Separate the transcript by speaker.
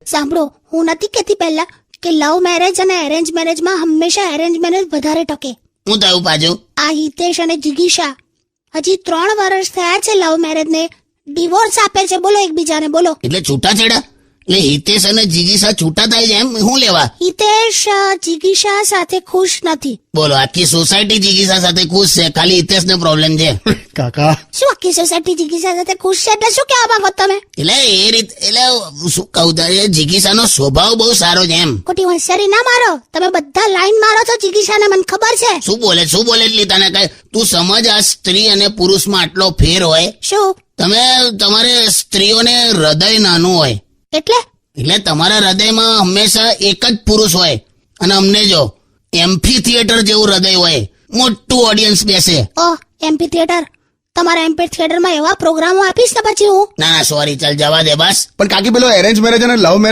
Speaker 1: સાંભળો, હું નથી કહેતી પહેલા કે લવ મેરેજ અને એરેન્જ મેરેજમાં હંમેશા એરેન્જ મેરેજ વધારે ટકે.
Speaker 2: હું થયું પાછું?
Speaker 1: આ હિતેશ અને જિગીશા હજી 3 વર્ષ થયા છે લવ મેરેજ ને, ડિવોર્સ આપે છે. બોલો એકબીજાને, બોલો.
Speaker 2: એટલે છૂટાછેડા? એટલે હિતેશ અને જીગીશા છૂટા થાય છે એમ? હું લેવા?
Speaker 1: હિતેશ જિગીશા સાથે ખુશ નથી.
Speaker 2: બોલો, આખી સોસાયટી જીગીશા સાથે ખુશ છે, ખાલી હિતેશ ને પ્રોબ્લેમ છે.
Speaker 3: કાકા
Speaker 1: શું આખી સોસાયટી જિગીશા સાથે ખુશ છે એટલે શું કહેવા માંગો તમે?
Speaker 2: એટલે એ રીતે, એટલે શું કહું તારે, જીગીશાનો સ્વભાવ બહુ સારો છે એમ.
Speaker 1: ખોટી હોશિયારી ના મારો, તમે બધા લાઈન મારો છો જીગીશાને, મને ખબર છે.
Speaker 2: શું બોલે એટલી તને કઈ? તું સમજ, આ સ્ત્રી અને પુરુષમાં આટલો ફેર હોય.
Speaker 1: શું?
Speaker 2: તમારે સ્ત્રીઓને હૃદય નાનું હોય, એટલે તમારા હૃદયમાં હંમેશા એક જ પુરુષ હોય, અને અમને જો એમ્ફી થિયેટર જેવું હૃદય હોય, મોટું ઓડિયન્સ બેસે.
Speaker 1: ઓહ, એમપી થિયેટર. તમારા એમપી થિયેટરમાં એવા પ્રોગ્રામો આપીશ ને પછી હું.
Speaker 2: ના સોરી, ચાલ જવા દે બસ.
Speaker 3: પણ કાકી પેલો એરેન્જ મેરેજ અને લવ મેરેજ